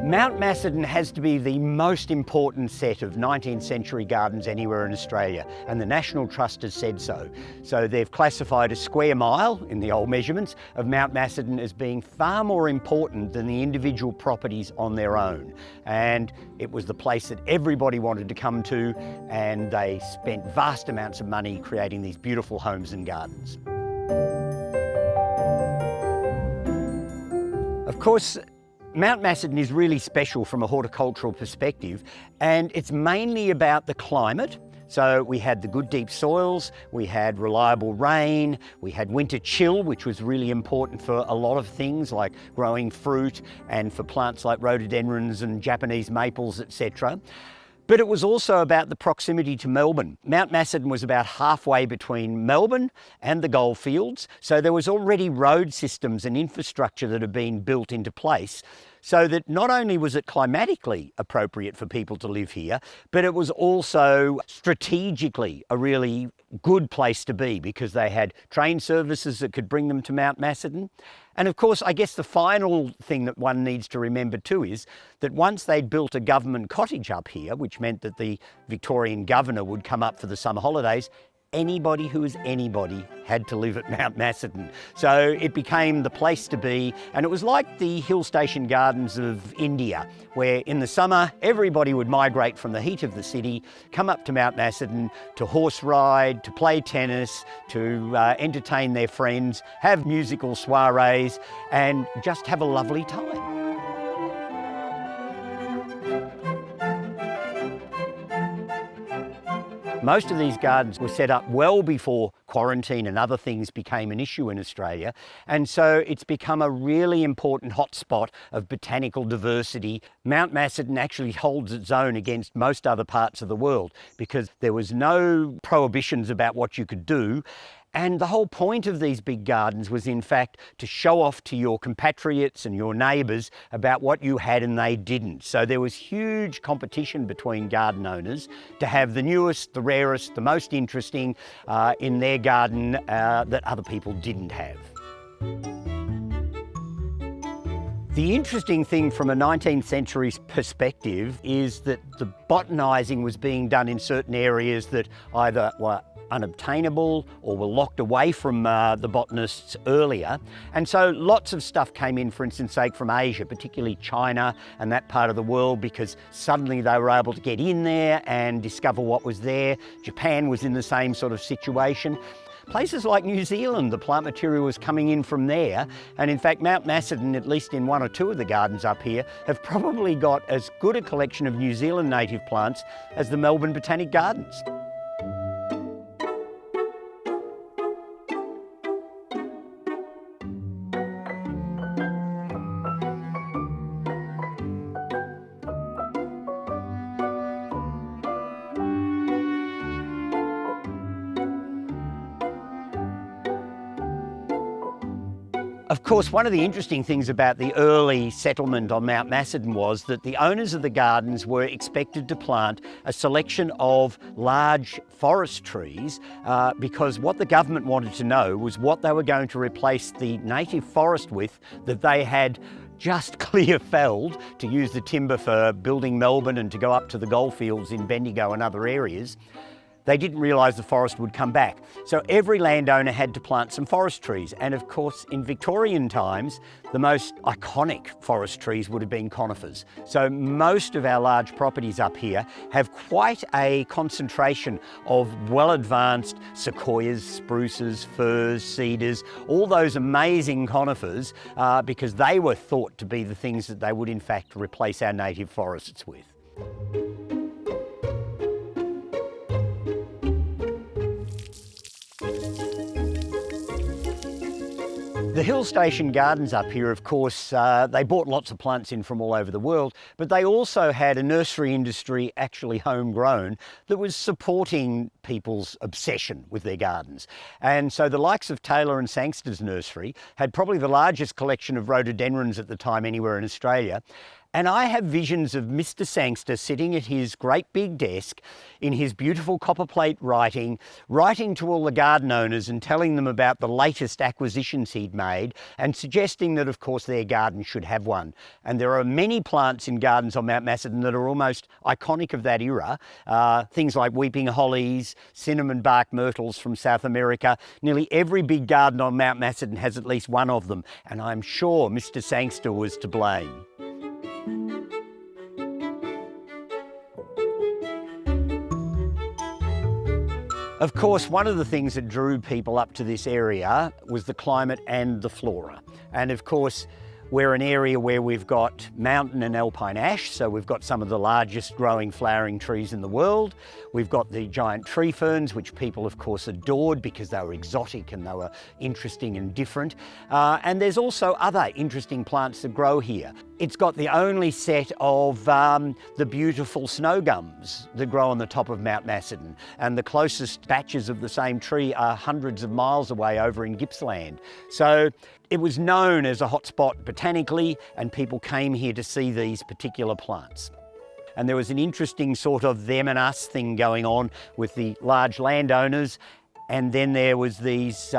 Mount Macedon has to be the most important set of 19th century gardens anywhere in Australia, and the National Trust has said so. So they've classified a square mile, in the old measurements, of Mount Macedon as being far more important than the individual properties on their own. And it was the place that everybody wanted to come to, and they spent vast amounts of money creating these beautiful homes and gardens. Of course, Mount Macedon is really special from a horticultural perspective, and it's mainly about the climate. So we had the good deep soils, we had reliable rain, we had winter chill, which was really important for a lot of things like growing fruit and for plants like rhododendrons and Japanese maples, etc. But it was also about the proximity to Melbourne. Mount Macedon was about halfway between Melbourne and the goldfields, so there was already road systems and infrastructure that had been built into place, so that not only was it climatically appropriate for people to live here, but it was also strategically a really good place to be because they had train services that could bring them to Mount Macedon. And of course, I guess the final thing that one needs to remember too is that once they'd built a government cottage up here, which meant that the Victorian governor would come up for the summer holidays, anybody who was anybody had to live at Mount Macedon. So it became the place to be, and it was like the hill station gardens of India, where in the summer everybody would migrate from the heat of the city, come up to Mount Macedon to horse ride, to play tennis, to entertain their friends, have musical soirees, and just have a lovely time. Most of these gardens were set up well before quarantine and other things became an issue in Australia, and so it's become a really important hotspot of botanical diversity. Mount Macedon actually holds its own against most other parts of the world because there was no prohibitions about what you could do. And the whole point of these big gardens was in fact to show off to your compatriots and your neighbours about what you had and they didn't. So there was huge competition between garden owners to have the newest, the rarest, the most interesting in their garden that other people didn't have. The interesting thing from a 19th century perspective is that the botanising was being done in certain areas that either were unobtainable or were locked away from the botanists earlier. And so lots of stuff came in, for instance, say from Asia, particularly China and that part of the world, because suddenly they were able to get in there and discover what was there. Japan was in the same sort of situation. Places like New Zealand, the plant material was coming in from there. And in fact, Mount Macedon, at least in one or two of the gardens up here, have probably got as good a collection of New Zealand native plants as the Melbourne Botanic Gardens. Of course, one of the interesting things about the early settlement on Mount Macedon was that the owners of the gardens were expected to plant a selection of large forest trees because what the government wanted to know was what they were going to replace the native forest with that they had just clear felled to use the timber for building Melbourne and to go up to the goldfields in Bendigo and other areas. They didn't realise the forest would come back. So every landowner had to plant some forest trees. And of course, in Victorian times, the most iconic forest trees would have been conifers. So most of our large properties up here have quite a concentration of well-advanced sequoias, spruces, firs, cedars, all those amazing conifers because they were thought to be the things that they would in fact replace our native forests with. The hill station gardens up here, of course, they brought lots of plants in from all over the world, but they also had a nursery industry, actually homegrown, that was supporting people's obsession with their gardens. And so the likes of Taylor and Sangster's nursery had probably the largest collection of rhododendrons at the time anywhere in Australia. And I have visions of Mr. Sangster sitting at his great big desk in his beautiful copperplate writing to all the garden owners and telling them about the latest acquisitions he'd made and suggesting that, of course, their garden should have one. And there are many plants in gardens on Mount Macedon that are almost iconic of that era. Things like weeping hollies, cinnamon bark myrtles from South America. Nearly every big garden on Mount Macedon has at least one of them. And I'm sure Mr. Sangster was to blame. Of course, one of the things that drew people up to this area was the climate and the flora. And of course, we're an area where we've got mountain and alpine ash, so we've got some of the largest growing flowering trees in the world. We've got the giant tree ferns, which people of course adored because they were exotic and they were interesting and different. And there's also other interesting plants that grow here. It's got the only set of the beautiful snow gums that grow on the top of Mount Macedon. And the closest batches of the same tree are hundreds of miles away over in Gippsland. So it was known as a hotspot botanically, and people came here to see these particular plants. And there was an interesting sort of them and us thing going on with the large landowners. And then there was these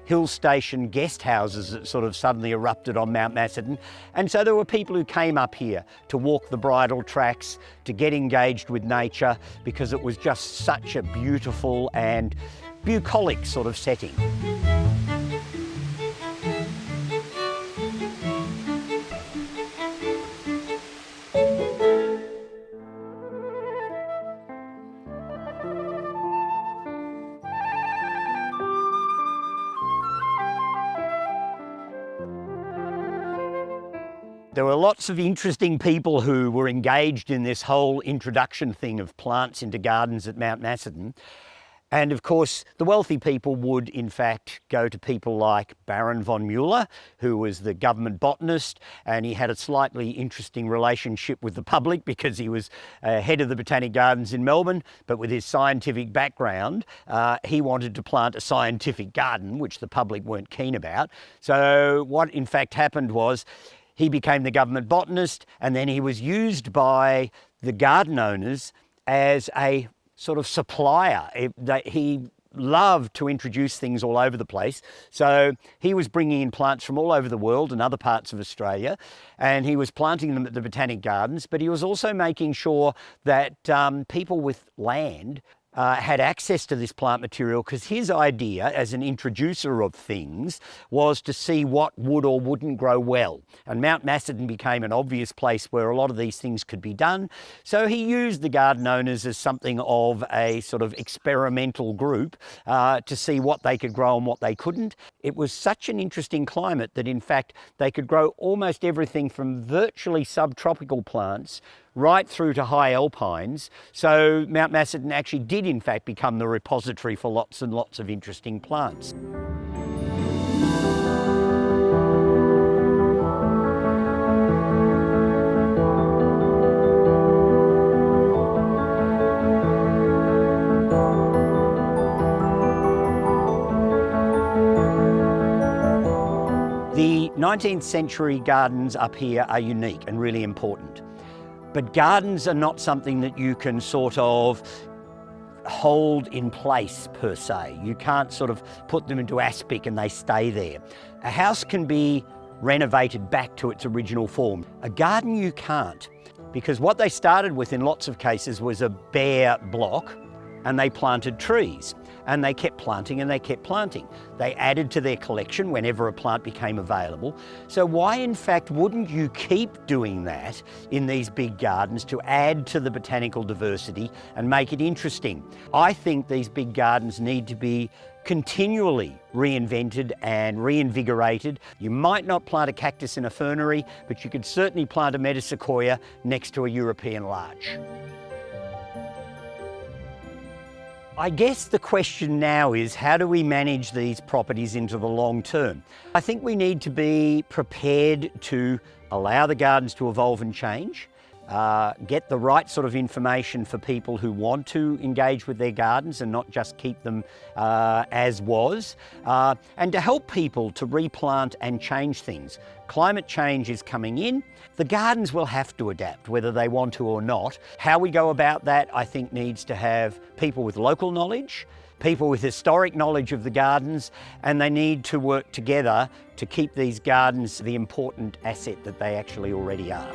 hill station guest houses that sort of suddenly erupted on Mount Macedon. And so there were people who came up here to walk the bridle tracks, to get engaged with nature, because it was just such a beautiful and bucolic sort of setting. There were lots of interesting people who were engaged in this whole introduction thing of plants into gardens at Mount Macedon. And of course, the wealthy people would in fact go to people like Baron von Mueller, who was the government botanist, and he had a slightly interesting relationship with the public because he was head of the Botanic Gardens in Melbourne, but with his scientific background, he wanted to plant a scientific garden, which the public weren't keen about. So what in fact happened was, he became the government botanist, and then he was used by the garden owners as a sort of supplier. He loved to introduce things all over the place. So he was bringing in plants from all over the world and other parts of Australia, and he was planting them at the Botanic Gardens, but he was also making sure that people with land had access to this plant material, because his idea as an introducer of things was to see what would or wouldn't grow well. And Mount Macedon became an obvious place where a lot of these things could be done. So he used the garden owners as something of a sort of experimental group to see what they could grow and what they couldn't. It was such an interesting climate that in fact they could grow almost everything from virtually subtropical plants right through to high alpines. So Mount Macedon actually did in fact become the repository for lots and lots of interesting plants. The 19th century gardens up here are unique and really important. But gardens are not something that you can sort of hold in place per se. You can't sort of put them into aspic and they stay there. A house can be renovated back to its original form. A garden you can't, because what they started with in lots of cases was a bare block, and they planted trees. And they kept planting and they kept planting. They added to their collection whenever a plant became available. So why in fact wouldn't you keep doing that in these big gardens to add to the botanical diversity and make it interesting? I think these big gardens need to be continually reinvented and reinvigorated. You might not plant a cactus in a fernery, but you could certainly plant a metasequoia next to a European larch. I guess the question now is, how do we manage these properties into the long term? I think we need to be prepared to allow the gardens to evolve and change. get the right sort of information for people who want to engage with their gardens and not just keep them as was, and to help people to replant and change things. Climate change is coming in. The gardens will have to adapt, whether they want to or not. How we go about that, I think, needs to have people with local knowledge, people with historic knowledge of the gardens, and they need to work together to keep these gardens the important asset that they actually already are.